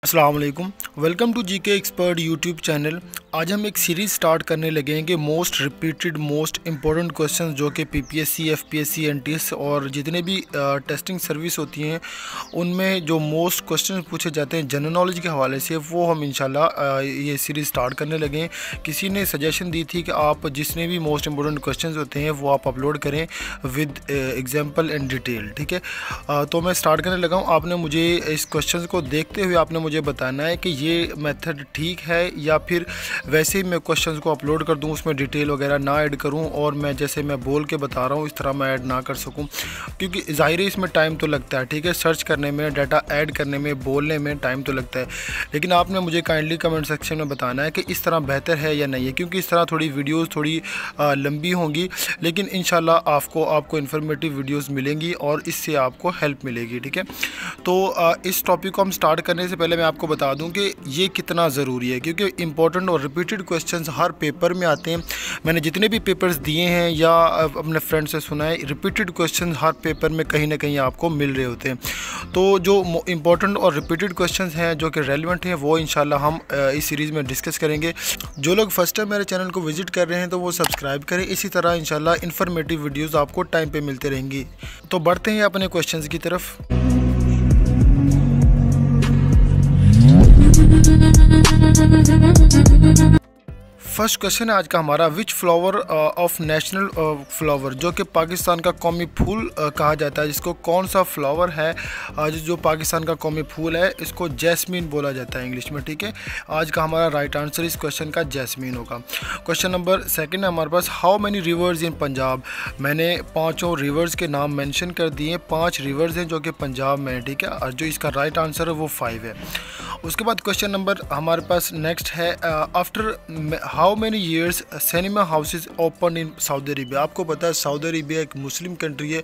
अस्सलाम वालेकुम। Welcome to GK expert YouTube channel. आज हम एक सीरीज़ स्टार्ट करने लगे हैं कि most repeated most important questions जो कि पीपीएससी, एफपीएससी, एनटीएस और जितने भी टेस्टिंग सर्विस होती हैं उनमें जो मोस्ट क्वेश्चंस पूछे जाते हैं जनरल नॉलेज के हवाले से, वो हम इंशाल्लाह ये सीरीज़ स्टार्ट करने लगे हैं। किसी ने सजेशन दी थी कि आप जितने भी मोस्ट इंपॉर्टेंट क्वेश्चंस होते हैं वो आप अपलोड करें विद एग्जाम्पल एंड डिटेल। ठीक है, तो मैं स्टार्ट करने लगा हूँ। आपने मुझे इस क्वेश्चन को देखते हुए आपने मुझे बताना है कि ये मेथड ठीक है या फिर वैसे ही मैं क्वेश्चंस को अपलोड कर दूं, उसमें डिटेल वगैरह ना ऐड करूं और मैं जैसे मैं बोल के बता रहा हूं इस तरह मैं ऐड ना कर सकूं, क्योंकि ज़ाहिर है इसमें टाइम तो लगता है। ठीक है, सर्च करने में, डाटा ऐड करने में, बोलने में टाइम तो लगता है, लेकिन आपने मुझे काइंडली कमेंट सेक्शन में बताना है कि इस तरह बेहतर है या नहीं है, क्योंकि इस तरह थोड़ी वीडियोज़ थोड़ी लंबी होंगी, लेकिन इंशाल्लाह आपको इन्फॉर्मेटिव वीडियोज़ मिलेंगी और इससे आपको हेल्प मिलेगी। ठीक है, तो इस टॉपिक को हम स्टार्ट करने से पहले मैं आपको बता दूं कि ये कितना ज़रूरी है, क्योंकि इंपॉर्टेंट और रिपीटेड क्वेश्चंस हर पेपर में आते हैं। मैंने जितने भी पेपर्स दिए हैं या अपने फ्रेंड से सुना है, रिपीटेड क्वेश्चंस हर पेपर में कहीं ना कहीं आपको मिल रहे होते हैं। तो जो इंपॉर्टेंट और रिपीटेड क्वेश्चंस हैं जो कि रेलिवेंट हैं वो इंशाल्लाह हम इस सीरीज़ में डिस्कस करेंगे। जो लोग फर्स्ट टाइम मेरे चैनल को विज़िट कर रहे हैं तो वो सब्सक्राइब करें। इसी तरह इंशाल्लाह इन्फॉर्मेटिव वीडियोज़ आपको टाइम पर मिलते रहेंगी। तो बढ़ते हैं अपने क्वेश्चन की तरफ। फर्स्ट क्वेश्चन है आज का हमारा, विच फ्लावर ऑफ नेशनल फ्लावर, जो कि पाकिस्तान का कौमी फूल कहा जाता है, जिसको कौन सा फ्लावर है जो पाकिस्तान का कौमी फूल है, इसको जैस्मीन बोला जाता है इंग्लिश में। ठीक है, आज का हमारा राइट आंसर इस क्वेश्चन का जैस्मीन होगा। क्वेश्चन नंबर सेकंड है हमारे पास, हाउ मैनी रिवर्स इन पंजाब। मैंने पाँचों रिवर्स के नाम मेंशन कर दिए, 5 रिवर्स हैं जो कि पंजाब में है। ठीक है, और जो इसका राइट आंसर है वो 5 है। उसके बाद क्वेश्चन नंबर हमारे पास नेक्स्ट है, after how many years cinema houses open in Saudi Arabia. आपको पता है सऊदी अरेबिया एक मुस्लिम कंट्री है,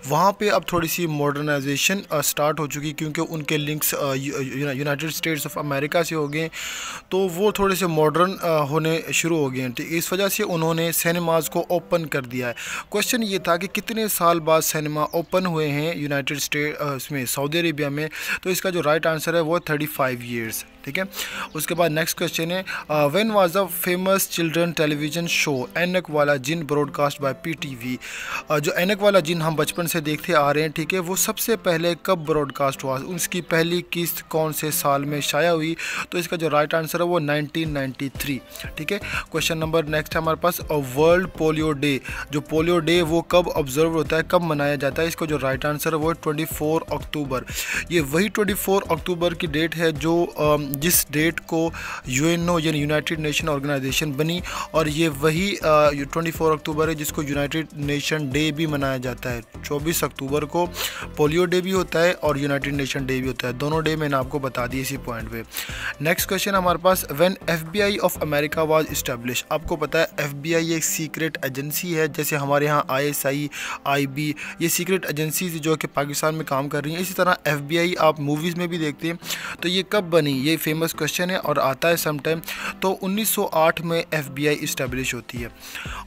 वहाँ पे अब थोड़ी सी मॉडर्नाइजेशन स्टार्ट हो चुकी, क्योंकि उनके links United states of America से हो गए, तो वो थोड़े से मॉडर्न होने शुरू हो गए हैं। ठीक, इस वजह से उन्होंने सिनेमाज़ को ओपन कर दिया है। क्वेश्चन ये था कि कितने साल बाद सिनेमा ओपन हुए हैं यूनाइटेड स्टेट उसमें सऊदी अरेबिया में, तो इसका जो राइट आंसर है वो 35 ईयर्स। ठीक है, उसके बाद नेक्स्ट क्वेश्चन है, when was the famous children television show ऐनक वाला जिन ब्रॉडकास्ट बाय पीटीवी। जो ऐनक वाला जिन हम बचपन से देखते आ रहे हैं, ठीक है, वो सबसे पहले कब ब्रॉडकास्ट हुआ, उसकी पहली किस्त कौन से साल में शाया हुई, तो इसका जो राइट आंसर है वो 1993। ठीक है, क्वेश्चन नंबर नेक्स्ट है हमारे पास, वर्ल्ड पोलियो डे, जो पोलियो डे वो कब ऑब्जर्व होता है, कब मनाया जाता है, इसका जो राइट आंसर है वो 24 अक्टूबर। ये वही 24 अक्टूबर की डेट है जो जिस डेट को यूएनओ यानी यूनाइटेड नेशन ऑर्गेनाइजेशन बनी, और ये वही 24 अक्टूबर है जिसको यूनाइटेड नेशन डे भी मनाया जाता है। 24 अक्टूबर को पोलियो डे भी होता है और यूनाइटेड नेशन डे भी होता है, दोनों डे मैंने आपको बता दिए इसी पॉइंट पे। नेक्स्ट क्वेश्चन हमारे पास, when FBI of America was establish. आपको पता है एफबीआई एक सीक्रेट एजेंसी है, जैसे हमारे यहाँ आईएसआई, आईबी, ये सीक्रेट एजेंसीज जो कि पाकिस्तान में काम कर रही हैं, इसी तरह एफबीआई आप मूवीज़ में भी देखते हैं। तो ये कब बनी, ये फेमस क्वेश्चन है और आता है सम टाइम। तो 1908 में एफबीआई इस्टेब्लिश होती है।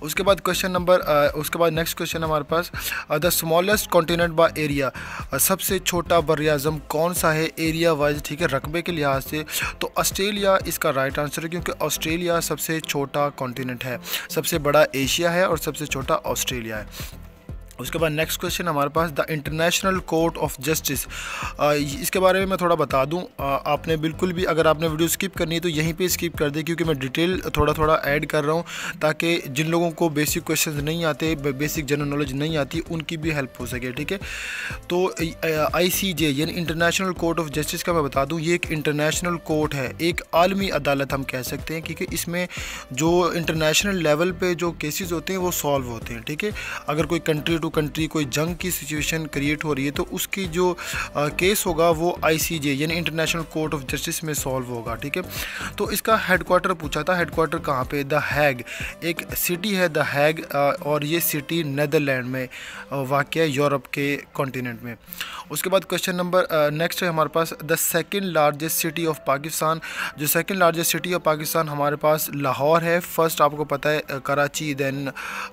उसके बाद क्वेश्चन नंबर उसके बाद नेक्स्ट क्वेश्चन हमारे पास, the smallest continent by area, सबसे छोटा बर्र-ए-आज़म कौन सा है एरिया वाइज, ठीक है, रकबे के लिहाज से, तो ऑस्ट्रेलिया इसका राइट आंसर है, क्योंकि ऑस्ट्रेलिया सबसे छोटा कॉन्टिनेंट है, सबसे बड़ा एशिया है और सबसे छोटा ऑस्ट्रेलिया है। उसके बाद नेक्स्ट क्वेश्चन हमारे पास, the international court of justice, इसके बारे में मैं थोड़ा बता दूं, आपने बिल्कुल भी अगर आपने वीडियो स्किप करनी है तो यहीं पे स्किप कर दें, क्योंकि मैं डिटेल थोड़ा ऐड कर रहा हूं ताकि जिन लोगों को बेसिक क्वेश्चंस नहीं आते, बेसिक जनरल नॉलेज नहीं आती, उनकी भी हेल्प हो सके। ठीक है, तो ICJ यानी इंटरनेशनल कोर्ट ऑफ जस्टिस का मैं बता दूँ, ये एक इंटरनेशनल कोर्ट है, एक आलमी अदालत हम कह सकते हैं, क्योंकि इसमें जो इंटरनेशनल लेवल पर जो केसेस होते हैं वो सॉल्व होते हैं। ठीक है, अगर कोई कंट्री कंट्री कोई जंग की सिचुएशन क्रिएट हो रही है तो उसकी जो केस होगा वो ICJ यानी इंटरनेशनल कोर्ट ऑफ जस्टिस में सॉल्व होगा। ठीक है, तो इसका हेडक्वार्टर पूछा था, हेडक्वार्टर कहाँ पे, द हैग, एक सिटी है द हैग, और ये सिटी नेदरलैंड में वाक़ है, यूरोप के कॉन्टिनेंट में। उसके बाद क्वेश्चन नंबर नेक्स्ट है हमारे पास, the second largest city of Pakistan, जो second largest city of Pakistan हमारे पास लाहौर है। फर्स्ट आपको पता है कराची, देन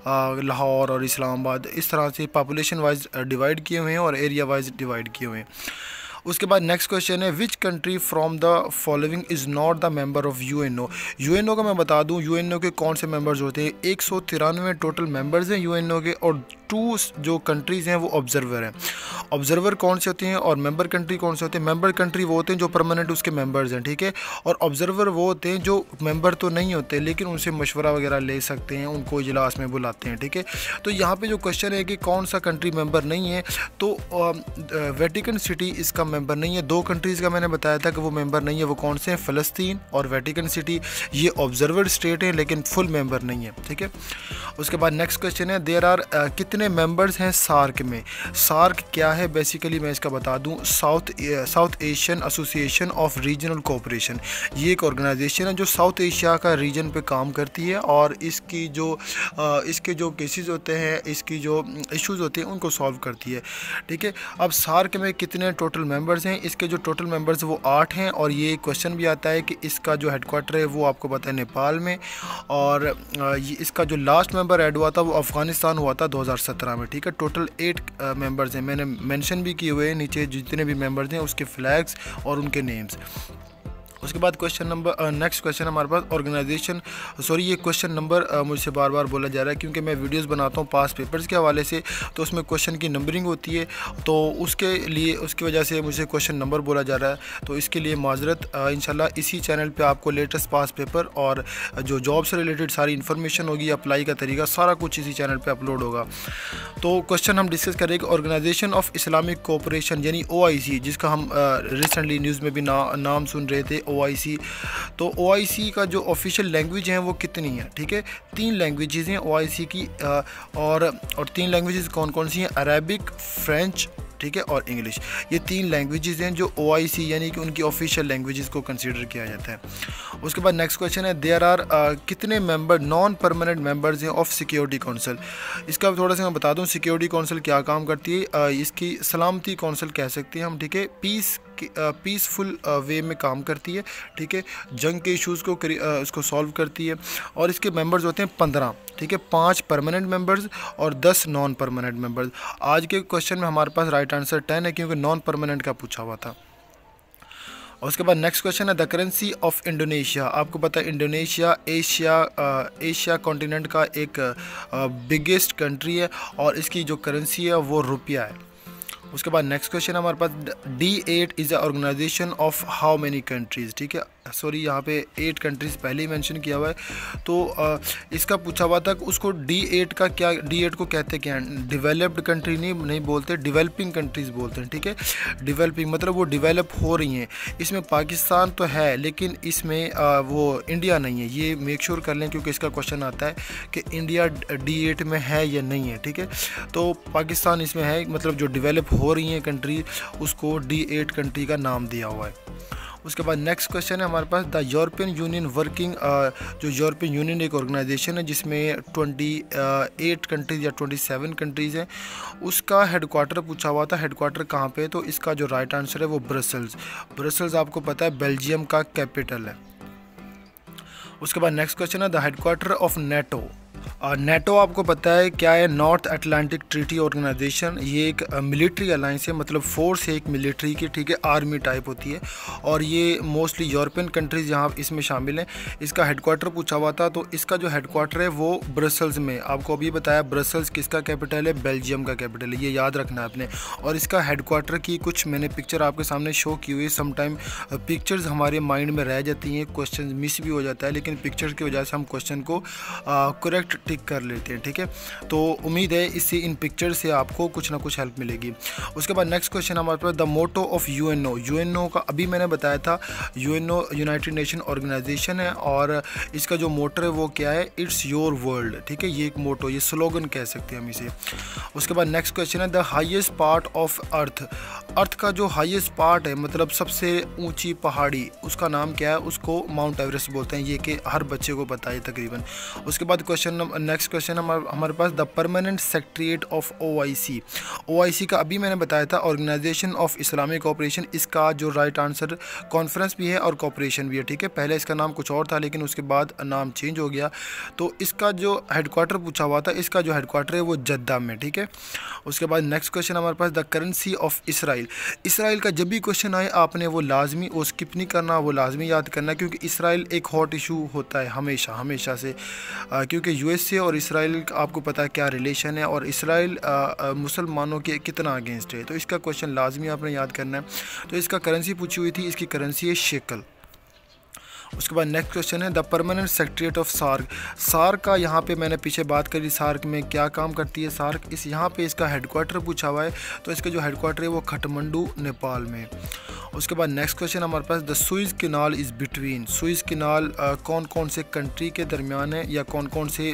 लाहौर और इस्लामाबाद, इस तरह से पॉपुलेशन वाइज डिवाइड किए हुए हैं और एरिया वाइज डिवाइड किए हुए हैं। उसके बाद नेक्स्ट क्वेश्चन है which country from the following is not the member of UNO. UNO का मैं बता दूं यूएनओ के कौन से मेंबर्स होते हैं। 193 टोटल मेंबर्स हैं यूएनओ के और 2 जो कंट्रीज़ हैं वो ऑब्जर्वर हैं। ऑब्जर्वर कौन से होते हैं और मेंबर कंट्री कौन से होते हैं। मेंबर कंट्री वो होते हैं जो परमानेंट उसके मेंबर्स हैं, ठीक है, और ऑब्जर्वर वो होते हैं जो मेंबर तो नहीं होते लेकिन उनसे मशवरा वगैरह ले सकते हैं, उनको इजलास में बुलाते हैं, ठीक है। तो यहाँ पे जो क्वेश्चन है कि कौन सा कंट्री मेंबर नहीं है, तो वेटिकन सिटी इसका मेंबर नहीं है। 2 कंट्रीज़ का मैंने बताया था कि वो मेंबर नहीं है, वो कौन से हैं, फ़लस्तीन और वेटिकन सिटी। ये ऑब्जर्वर स्टेट है लेकिन फुल मेंबर नहीं है, ठीक है। उसके बाद नेक्स्ट क्वेश्चन है देयर आर कितने मेंबर्स हैं सार्क में। सार्क क्या है बेसिकली मैं इसका बता दूं, south Asian association of regional cooperation. ये एक ऑर्गेनाइजेशन है जो साउथ एशिया का रीजन पे काम करती है और इसके जो केसेस होते हैं, इसकी जो इश्यूज होते हैं उनको सॉल्व करती है, ठीक है। अब सार्क में कितने टोटल मेंबर्स हैं, इसके जो टोटल मेंबर्स वो 8 हैं और ये क्वेश्चन भी आता है कि इसका जो हेडक्वार्टर है वो आपको पता है नेपाल में, और इसका जो लास्ट मेंबर ऐड हुआ था वो अफ़गानिस्तान हुआ था 2017 में, ठीक है। टोटल 8 मेंबर्स हैं, मैंने मेंशन भी किए हुए हैं नीचे जितने भी मेंबर्स हैं उसके फ्लैग्स और उनके नेम्स। उसके बाद नेक्स्ट क्वेश्चन हमारे पास ऑर्गेनाइजेशन, ये क्वेश्चन नंबर मुझसे बार बार बोला जा रहा है क्योंकि मैं वीडियोस बनाता हूँ पास पेपर्स के हवाले से, तो उसमें क्वेश्चन की नंबरिंग होती है, तो उसकी वजह से मुझे क्वेश्चन नंबर बोला जा रहा है, तो इसके लिए माजरत। इंशाल्लाह इसी चैनल पे आपको लेटेस्ट पास पेपर और जो जॉब से रिलेटेड सारी इन्फॉर्मेशन होगी, अप्लाई का तरीका, सारा कुछ इसी चैनल पर अपलोड होगा। तो क्वेश्चन हम डिस्कस करेंगे ऑर्गेनाइजेशन ऑफ इस्लामिक कोऑपरेशन यानी OIC, जिसका हम रिसेंटली न्यूज़ में भी नाम सुन रहे थे, OIC। तो OIC का जो ऑफिशियल लैंग्वेज है वो कितनी है, ठीक है। 3 लैंग्वेजेस हैं OIC की, और 3 लैंग्वेजेस कौन कौन सी हैं, अरेबिक, फ्रेंच, ठीक है, और इंग्लिश। ये 3 लैंग्वेजेस हैं जो OIC यानी कि उनकी ऑफिशियल लैंग्वेजेस को कंसीडर किया जाता है। उसके बाद नेक्स्ट क्वेश्चन है देयर आर कितने मेंबर नॉन परमानेंट मेंबर्स हैं ऑफ सिक्योरिटी काउंसिल। इसका थोड़ा सा मैं बता दूं सिक्योरिटी काउंसिल क्या काम करती है। इसकी सलामती काउंसिल कह सकते हैं हम, ठीक है, पीसफुल वे में काम करती है, ठीक है, जंग के इश्यूज़ को उसको सॉल्व करती है, और इसके मेंबर्स होते हैं 15, ठीक है, 5 परमानेंट मेंबर्स और 10 नॉन परमानेंट मेंबर्स। आज के क्वेश्चन में हमारे पास राइट आंसर 10 है क्योंकि नॉन परमानेंट का पूछा हुआ था। और उसके बाद नेक्स्ट क्वेश्चन है द करेंसी ऑफ इंडोनेशिया। आपको पता है इंडोनेशिया एशिया कॉन्टिनेंट का एक बिगेस्ट कंट्री है और इसकी जो करेंसी है वो रुपया है। उसके बाद नेक्स्ट क्वेश्चन हमारे पास D8 is a organization of how many countries, ठीक है, यहाँ पे 8 कंट्रीज़ पहले ही मेंशन किया हुआ है, तो इसका पूछा हुआ था कि उसको D8 को कहते क्या हैं। डेवलप्ड कंट्री नहीं बोलते, डेवलपिंग कंट्रीज़ बोलते हैं, ठीक है। डेवलपिंग मतलब वो डेवलप हो रही हैं। इसमें पाकिस्तान तो है लेकिन इसमें वो इंडिया नहीं है, ये मेक श्योर कर लें क्योंकि इसका क्वेश्चन आता है कि इंडिया D8 में है या नहीं है, ठीक है। तो पाकिस्तान इसमें है, मतलब जो डेवलप हो रही हैं कंट्री उसको D8 कंट्री का नाम दिया हुआ है। उसके बाद नेक्स्ट क्वेश्चन है हमारे पास द यूरोपियन यूनियन वर्किंग, जो यूरोपियन यूनियन एक ऑर्गेनाइजेशन है जिसमें 28 कंट्रीज़ या 27 कंट्रीज़ हैं, उसका हेडक्वार्टर पूछा हुआ था। हेडक्वार्टर कहाँ पे है, तो इसका जो राइट आंसर है वो ब्रसल्स आपको पता है बेल्जियम का कैपिटल है। उसके बाद नेक्स्ट क्वेश्चन है द हेडक्वार्टर ऑफ नेटो आपको पता है क्या है, नॉर्थ अटलांटिक ट्रीटी ऑर्गेनाइजेशन। ये एक मिलिट्री अलाइंस है, मतलब फोर्स है एक मिलिट्री की, ठीक है, आर्मी टाइप होती है, और ये मोस्टली यूरोपियन कंट्रीज़ यहाँ इसमें शामिल हैं। इसका हेडक्वार्टर पूछा हुआ था, तो इसका जो हेडक्वार्टर है वो ब्रसल्स में। आपको अभी बताया ब्रसल्स किसका कैपिटल है, बेल्जियम का कैपिटल है, ये याद रखना है आपने। और इसका हेडक्वार्टर की कुछ मैंने पिक्चर आपके सामने शो की हुई है। समटाइम पिक्चर्स हमारे माइंड में रह जाती हैं, क्वेश्चन मिस भी हो जाता है, लेकिन पिक्चर्स की वजह से हम क्वेश्चन को करेक्ट टिक कर लेते हैं, ठीक है। तो उम्मीद है इससे इन पिक्चर से आपको कुछ ना कुछ हेल्प मिलेगी। उसके बाद नेक्स्ट क्वेश्चन हमारे पास द मोटो ऑफ यूएनओ का अभी मैंने बताया था, यूएनओ यूनाइटेड नेशन ऑर्गेनाइजेशन है और इसका जो मोटो है वो क्या है, इट्स योर वर्ल्ड, ठीक है। ये एक मोटो, ये स्लोगन कह सकते हैं हम इसे। उसके बाद नेक्स्ट क्वेश्चन है the highest part of earth का जो हाईएस्ट पार्ट है, मतलब सबसे ऊंची पहाड़ी, उसका नाम क्या है, उसको माउंट एवरेस्ट बोलते हैं, ये कि हर बच्चे को पता है तकरीबन। उसके बाद क्वेश्चन नेक्स्ट क्वेश्चन हमारे पास the permanent secretariat of OIC। OIC का अभी मैंने बताया था ऑर्गेनाइजेशन ऑफ इस्लामिक कोऑपरेशन, इसका जो राइट आंसर कॉन्फ्रेंस भी है और कोऑपरेशन भी है, ठीक है। पहले इसका नाम कुछ और था लेकिन उसके बाद नाम चेंज हो गया। तो इसका जो हेडक्वार्टर पूछा हुआ था, इसका जो हेडक्वार्टर है वो जद्दा में, ठीक है। उसके बाद नेक्स्ट क्वेश्चन हमारे पास the currency of Israel. Israel का जब भी क्वेश्चन आए आपने वो लाजमी वो स्किप नहीं करना, वो लाजमी याद करना, क्योंकि इसराइल एक हॉट इशू होता है हमेशा से, क्योंकि USA और इसराइल का आपको पता है क्या रिलेशन है, और इसराइल मुसलमानों के कितना अगेंस्ट है। तो इसका क्वेश्चन लाजमी आपने याद करना है। तो इसका करेंसी पूछी हुई थी, इसकी करेंसी है शेकल। उसके बाद नेक्स्ट क्वेश्चन है the permanent secretariat of SAARC. SAARC का यहाँ पे मैंने पीछे बात करी, सार्क में क्या काम करती है सार्क, इस यहाँ पे इसका हेडक्वार्टर पूछा हुआ है। तो इसका जो हेडक्वार्टर है वो काठमांडू नेपाल में। उसके बाद नेक्स्ट क्वेश्चन हमारे पास the Suez canal is between. Suez canal कौन कौन से कंट्री के दरमियान है, या कौन कौन से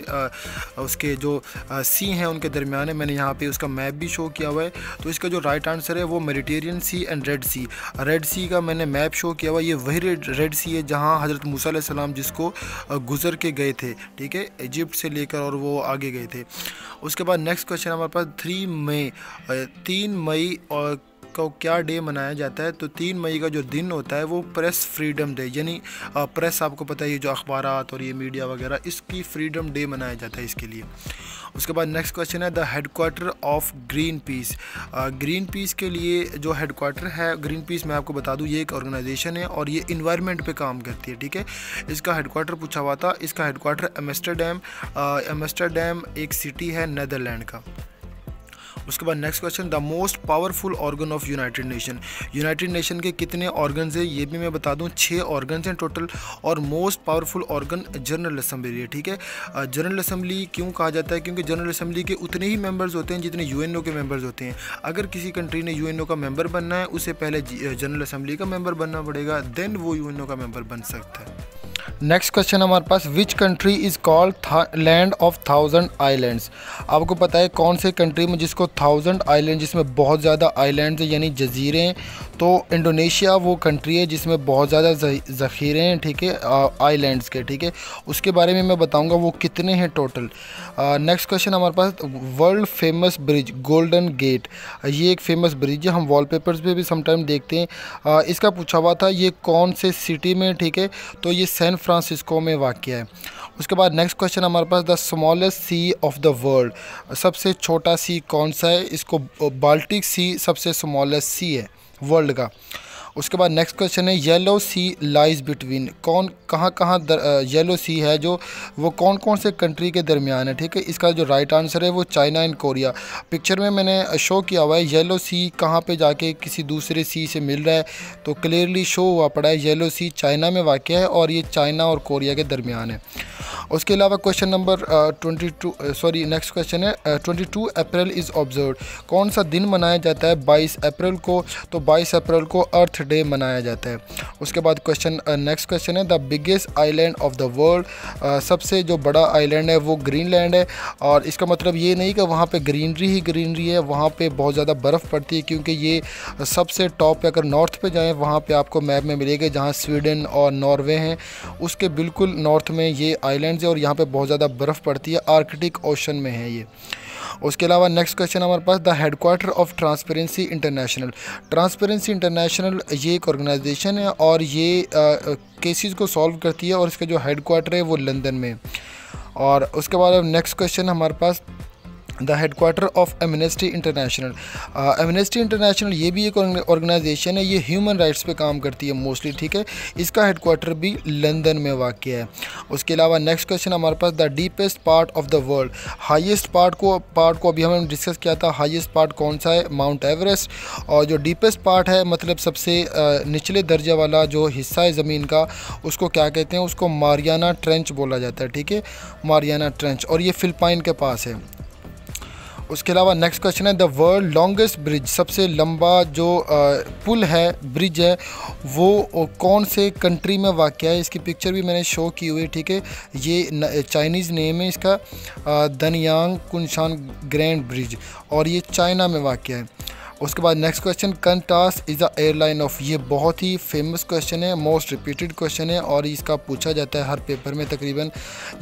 उसके जो सी हैं उनके दरमियान है। मैंने यहाँ पे उसका मैप भी शो किया हुआ है। तो इसका जो राइट आंसर है वो Mediterranean sea and red sea. Red sea का मैंने मैप शो किया हुआ है, ये वही रेड सी है जहाँ हज़रत मूसा अलैहिस्सलाम जिसको गुज़र के गए थे, ठीक है, इजिप्ट से लेकर और वो आगे गए थे। उसके बाद नेक्स्ट क्वेश्चन हमारे पास 3 मई और को क्या डे मनाया जाता है। तो 3 मई का जो दिन होता है वो प्रेस फ्रीडम डे, यानी प्रेस आपको पता है ये जो अखबारात और ये मीडिया वगैरह, इसकी फ्रीडम डे मनाया जाता है इसके लिए। उसके बाद नेक्स्ट क्वेश्चन है the headquarter of green peas. Green peas के लिए जो हेडक्वार्टर है, ग्रीन पीस मैं आपको बता दूं ये एक ऑर्गेनाइजेशन है और ये इन्वायरमेंट पे काम करती है, ठीक है। इसका हेडक्वार्टर पूछा हुआ था, इसका हेडक्वार्टर एम्स्टरडैम एक सिटी है नेदरलैंड का। उसके बाद next question the most powerful organ of United Nation. United nation के कितने ऑर्गन्स हैं ये भी मैं बता दूं, 6 ऑर्गन्स हैं टोटल, और most powerful organ general assembly है, ठीक है। जनरल असेंबली क्यों कहा जाता है, क्योंकि जनरल असेंबली के उतने ही मेंबर्स होते हैं जितने UNO के मेंबर्स होते हैं। अगर किसी कंट्री ने UNO का मेंबर बनना है उससे पहले जनरल असेंबली का मेंबर बनना पड़ेगा, देन वो UNO का मेंबर बन सकता है। नेक्स्ट क्वेश्चन हमारे पास which country is called land of 1000 islands. आपको पता है कौन से कंट्री में जिसको 1000 आइलैंड, जिसमें बहुत ज़्यादा आइलैंड्स यानी जजीरे हैं। तो इंडोनेशिया वो कंट्री है जिसमें बहुत ज़्यादा ज़ख़ीरे हैं, ठीक है, आइलैंड्स के, ठीक है। उसके बारे में मैं बताऊंगा वो कितने हैं टोटल। नेक्स्ट क्वेश्चन हमारे पास world famous bridge Golden Gate. ये एक फेमस ब्रिज है, हम वॉलपेपर्स पे भी समटाइम देखते हैं। इसका पूछा हुआ था ये कौन से सिटी में, ठीक है, तो ये सैन फ्रांसिस्को में वाक़या है। उसके बाद नेक्स्ट क्वेश्चन हमारे पास the smallest sea of the world. सबसे छोटा सी कौन सा है, इसको बाल्टिक सी सबसे स्मॉलेस्ट सी है वर्ल्ड का। उसके बाद नेक्स्ट क्वेश्चन है येलो सी लाइज बिटवीन। कहाँ येलो सी है जो वो कौन कौन से कंट्री के दरमियान है, ठीक है। इसका जो राइट आंसर है वो चाइना एंड कोरिया। पिक्चर में मैंने शो किया हुआ है येलो सी कहाँ पे जाके किसी दूसरे सी से मिल रहा है, तो क्लियरली शो हुआ पड़ा है येलो सी चाइना में वाक़ है और ये चाइना और कोरिया के दरमियान है। उसके अलावा क्वेश्चन नंबर 22 नेक्स्ट क्वेश्चन है 22 अप्रैल इज़ ऑब्जर्व। कौन सा दिन मनाया जाता है 22 अप्रैल को, तो 22 अप्रैल को अर्थ डे मनाया जाता है। उसके बाद नेक्स्ट क्वेश्चन है the biggest island of the world. सबसे जो बड़ा आइलैंड है वो ग्रीनलैंड है, और इसका मतलब ये नहीं कि वहाँ पे ग्रीनरी ही ग्रीनरी है, वहाँ पे बहुत ज़्यादा बर्फ़ पड़ती है, क्योंकि ये सबसे टॉप पे अगर नॉर्थ पे जाएँ वहाँ पे आपको मैप में मिलेगा जहाँ स्वीडन और नॉर्वे हैं, उसके बिल्कुल नॉर्थ में ये आइलैंड और यहाँ पे बहुत ज़्यादा बर्फ़ पड़ती है, आर्कटिक ओशन में है ये। उसके अलावा नेक्स्ट क्वेश्चन हमारे पास the headquarter of Transparency International. Transparency International ये एक ऑर्गेनाइजेशन है और ये केसेस को सॉल्व करती है, और इसका जो हेडक्वार्टर है वो लंदन में। और उसके बाद नेक्स्ट क्वेश्चन हमारे पास the headquarter of Amnesty International. Amnesty International ये भी एक ऑर्गेनाइजेशन है, ये ह्यूमन राइट्स पे काम करती है मोस्टली, ठीक है। इसका हेडक्वार्टर भी लंदन में वाक़ है। उसके अलावा नेक्स्ट क्वेश्चन हमारे पास the deepest part of the world. Highest part को अभी हमने डिस्कस किया था, हाईएस्ट पार्ट कौन सा है, माउंट एवरेस्ट। और जो डीपेस्ट पार्ट है मतलब सबसे निचले दर्जे वाला जो हिस्सा है ज़मीन का, उसको क्या कहते हैं, उसको मारियाना ट्रेंच बोला जाता है, ठीक है, मारियाना ट्रेंच, और ये फिलिपाइन के पास है। उसके अलावा नेक्स्ट क्वेश्चन है द वर्ल्ड लॉन्गेस्ट ब्रिज। सबसे लंबा जो पुल है, ब्रिज है, वो कौन से कंट्री में वाक़ है। इसकी पिक्चर भी मैंने शो की हुई है, ठीक है। ये चाइनीज़ नेम है इसका, दनयांग कुनशान ग्रैंड ब्रिज, और ये चाइना में वाक़ है। उसके बाद next question, Qantas is the airline of, ये बहुत ही फेमस क्वेश्चन है, मोस्ट रिपीटेड क्वेश्चन है और इसका पूछा जाता है हर पेपर में तकरीबन।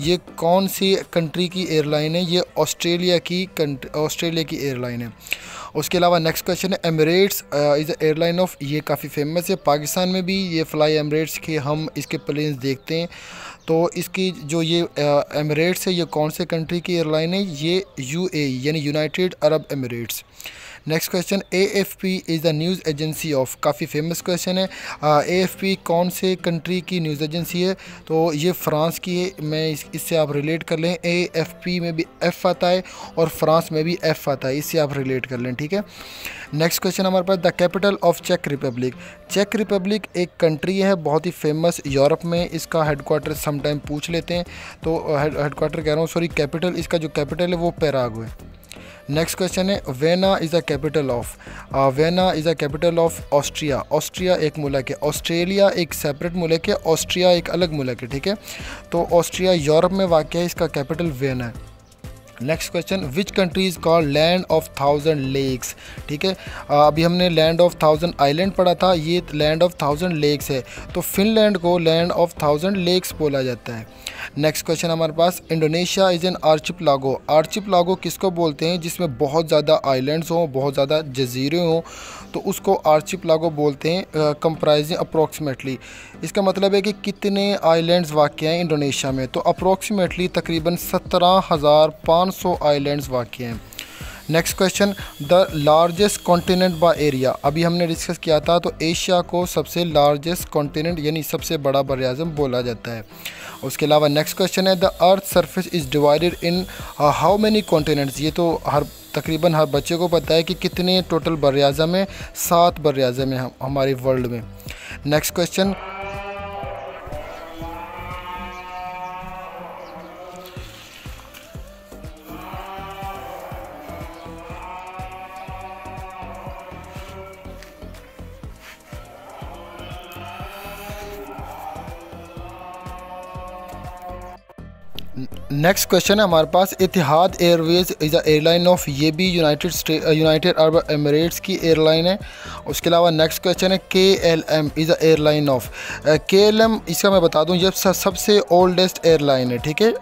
ये कौन सी कंट्री की एयरलाइन है? ये ऑस्ट्रेलिया की एयरलाइन है। उसके अलावा नेक्स्ट क्वेश्चन है, Emirates is the airline of, ये काफ़ी फेमस है, पाकिस्तान में भी ये फ्लाई एमिरेट्स के हम इसके प्लेन्स देखते हैं। तो इसकी जो ये एमिरेट्स है, ये कौन से कंट्री की एयरलाइन है? ये UAE यानी United Arab Emirates. Next question, AFP is the news agency of, काफ़ी फेमस क्वेश्चन है। AFP कौन से कंट्री की न्यूज़ एजेंसी है? तो ये फ्रांस की है। मैं इससे आप रिलेट कर लें, AFP में भी F आता है और फ्रांस में भी F आता है, इससे आप रिलेट कर लें, ठीक है। नेक्स्ट क्वेश्चन हमारे पास, the capital of check Republic. Check Republic एक कंट्री है बहुत ही फेमस यूरोप में, इसका हेडक्वार्टर समटाइम पूछ लेते हैं, तो हेडक्वार्टर कह रहा हूँ सॉरी, कैपिटल, इसका जो कैपिटल है वो पैराग्वे है। नेक्स्ट क्वेश्चन है, vena is the capital of, vena is the capital of Austria. Austria एक मुल्क है, ऑस्ट्रेलिया एक सेपरेट मुल्क है, ऑस्ट्रिया एक अलग मुल्क है, ठीक है। तो ऑस्ट्रिया यूरोप में वाक़ है, इसका कैपिटल वेना है। Next question, which country is called land of 1000 lakes, ठीक है। अभी हमने लैंड ऑफ 1000 आइलैंड पढ़ा था, ये लैंड ऑफ 1000 लेक्स है, तो फिनलैंड को लैंड ऑफ 1000 लेक्स बोला जाता है। नेक्स्ट क्वेश्चन हमारे पास, Indonesia is an archipelago. Archipelago किसको बोलते हैं? जिसमें बहुत ज़्यादा आइलैंड्स हों, बहुत ज़्यादा जजीरे हों, तो उसको आर्चिपलागो बोलते हैं, कंप्राइजिंग अप्रॉक्सीमेटली। इसका मतलब है कि कितने आइलैंड्स वाक़ हैं इंडोनेशिया में, तो अप्रॉक्सीमेटली तकरीबन 17,500 आइलैंड्स वाक़ हैं। Next question, the largest continent by area. अभी हमने डिस्कस किया था, तो एशिया को सबसे लार्जेस्ट कॉन्टिनेंट यानी सबसे बड़ा बरआज़म बोला जाता है। उसके अलावा नेक्स्ट क्वेश्चन है, the earth surface is divided in how many continents. ये तो तकरीबन हर बच्चे को पता है कि कितने टोटल बरआज़म है, 7 बरआज़म है हमारे वर्ल्ड में। नेक्स्ट क्वेश्चन, नेक्स्ट क्वेश्चन है हमारे पास, Etihad Airways is a airline of, ये भी यूनाइटेड अरब एमिरेट्स की एयरलाइन है। उसके अलावा नेक्स्ट क्वेश्चन है, KLM is a airline of. KLM इसका मैं बता दूं, ये सबसे ओल्डेस्ट एयरलाइन है, ठीक है,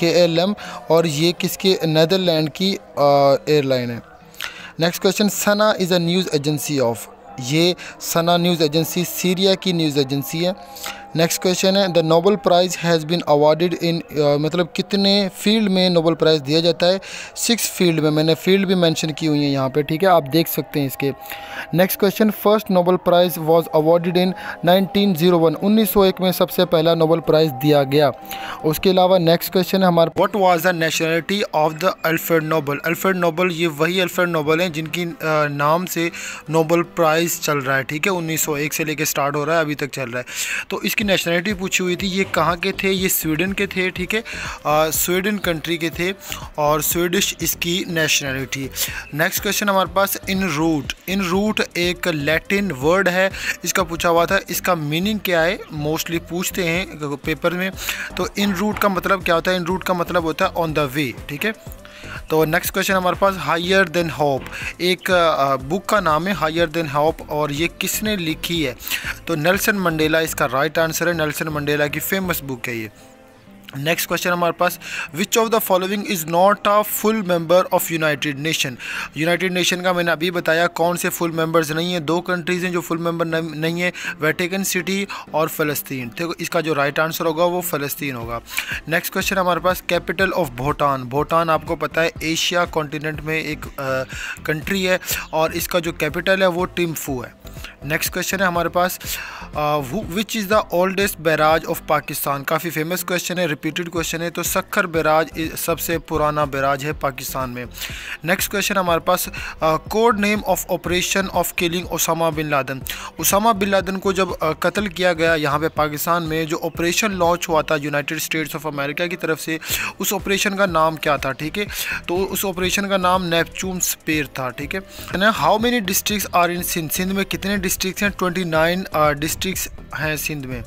KLM, और ये किसके? नेदरलैंड की एयरलाइन है। Next question, SANA is a news agency of, ये सना न्यूज़ एजेंसी सीरिया की न्यूज़ एजेंसी है। नेक्स्ट क्वेश्चन है, the Nobel prize has been awarded in, मतलब कितने फील्ड में नोबल प्राइज़ दिया जाता है? 6 फील्ड में, मैंने फील्ड भी मेंशन की हुई है यहाँ पे, ठीक है, आप देख सकते हैं इसके। Next question, first Nobel prize was awarded in 1901, 1901 में सबसे पहला नोबल प्राइज़ दिया गया। उसके अलावा नेक्स्ट क्वेश्चन है हमारे, what was the nationality of the Alfred Nobel. Alfred Nobel, ये वही अल्फ्रेड नोबल हैं जिनकी नाम से नोबल प्राइज़ चल रहा है, ठीक है, 1901 से लेकर स्टार्ट हो रहा है, अभी तक चल रहा है। तो इसकी नेशनलिटी पूछी हुई थी, ये कहाँ के थे? ये स्वीडन के थे, ठीक है, स्वीडन कंट्री के थे और स्वीडिश इसकी नेशनलिटी। नेक्स्ट क्वेश्चन हमारे पास, इन रूट एक लैटिन वर्ड है, इसका पूछा हुआ था, इसका मीनिंग क्या है? मोस्टली पूछते हैं पेपर में। तो इन रूट का मतलब क्या होता है? इन रूट का मतलब होता है ऑन द वे, ठीक है। तो नेक्स्ट क्वेश्चन हमारे पास, हायर देन होप, एक बुक का नाम है हायर देन होप, और ये किसने लिखी है? तो नेल्सन मंडेला इसका राइट आंसर है, नेल्सन मंडेला की फेमस बुक है ये। नेक्स्ट क्वेश्चन हमारे पास, which of the following is not a full member of United Nation. United Nation का मैंने अभी बताया कौन से फुल मेंबर्स नहीं है, 2 कंट्रीज़ हैं जो फुल मेंबर नहीं है, वेटिकन सिटी और फ़लस्तीन। तो इसका जो राइट आंसर होगा वो फ़लस्तीन होगा। नेक्स्ट क्वेश्चन हमारे पास, कैपिटल ऑफ भूटान। भूटान आपको पता है एशिया कॉन्टिनेंट में एक कंट्री है और इसका जो कैपिटल है वो टिम्फू है। नेक्स्ट क्वेश्चन है हमारे पास, which is the oldest barrage of Pakistan. काफ़ी फेमस क्वेश्चन है, रिपीटेड क्वेश्चन है। तो सक्खर बैराज सबसे पुराना बैराज है पाकिस्तान में। नेक्स्ट क्वेश्चन हमारे पास, code name of operation of killing Osama bin Laden. Osama bin Laden को जब कत्ल किया गया यहाँ पे पाकिस्तान में, जो ऑपरेशन लॉन्च हुआ था यूनाइटेड स्टेट्स ऑफ अमेरिका की तरफ से, उस ऑपरेशन का नाम क्या था? ठीक है, तो उस ऑपरेशन का नाम नेपच्यून स्पेयर था। ठीक है ना। How many districts are in Sindh. Sindh में कितने कितने डिस्ट्रिक्ट हैं? 29 डिस्ट्रिक्ट्स हैं सिंध में।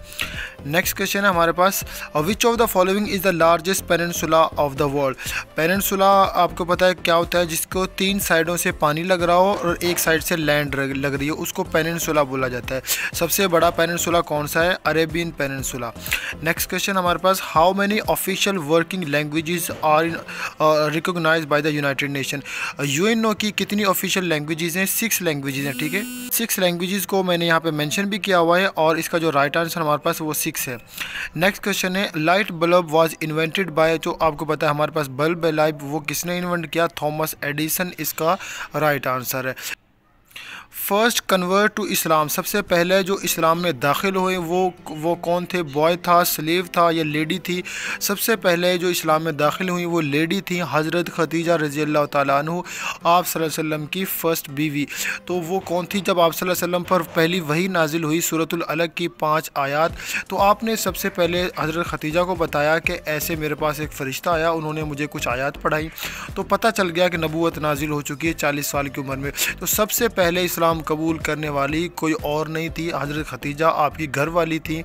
नेक्स्ट क्वेश्चन है हमारे पास, which of the following is the largest peninsula of the world? Peninsula आपको पता है क्या होता है? जिसको 3 साइडों से पानी लग रहा हो और एक साइड से लैंड लग रही हो, उसको पेनिनसुला बोला जाता है। सबसे बड़ा पेनिनसुला कौन सा है? Arabian peninsula. नेक्स्ट क्वेश्चन हमारे पास, how many official working languages are recognised by the United Nation? UNO की कितनी ऑफिशियल लैंग्वेजेस हैं? 6 लैंग्वेजेस हैं, ठीक है। 6 लैंग्वेजेस को मैंने यहाँ पे मेंशन भी किया हुआ है और इसका जो राइट आंसर हमारे पास वो 6 है। नेक्स्ट क्वेश्चन है, light bulb was invented by, जो आपको पता है हमारे पास बल्ब है लाइट, वो किसने इन्वेंट किया? थॉमस एडिसन इसका राइट आंसर है। फर्स्ट कन्वर्ट टू इस्लाम, सबसे पहले जो इस्लाम में दाखिल हुए वो कौन थे? बॉय था, स्लेव था या लेडी थी? सबसे पहले जो इस्लाम में दाखिल हुई वो लेडी थी, हज़रत खदीजा रज़ी अल्लाह तआला अन्हु, आप सल्लल्लाहु अलैहि वसल्लम की फ़र्स्ट बीवी। तो वो कौन थी? जब आप सल्लल्लाहु अलैहि वसल्लम पर पहली वही नाजिल हुई सूरतुल अलग की 5 आयात, तो आपने सबसे पहले हज़रत खदीजा को बताया कि ऐसे मेरे पास एक फ़रिश्ता आया, उन्होंने मुझे कुछ आयात पढ़ाई, तो पता चल गया कि नबूवत नाजिल हो चुकी है 40 साल की उम्र में। तो सबसे पहले इस्लाम कबूल करने वाली कोई और नहीं थी, हज़रत खदीजा आपकी घर वाली थी।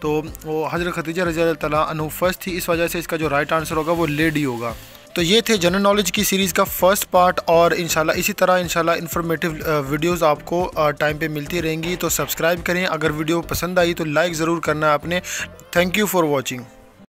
तो वो हज़रत खदीजा रज़ी अल्लाह तआला अन्हा फर्स्ट थी, इस वजह से इसका जो राइट आंसर होगा वो लेडी होगा। तो ये थे जनरल नॉलेज की सीरीज़ का फर्स्ट पार्ट, और इंशाल्लाह इसी तरह इंशाल्लाह इन्फॉर्मेटिव वीडियोस आपको टाइम पे मिलती रहेंगी। तो सब्सक्राइब करें, अगर वीडियो पसंद आई तो लाइक ज़रूर करना है आपने। Thank you for watching.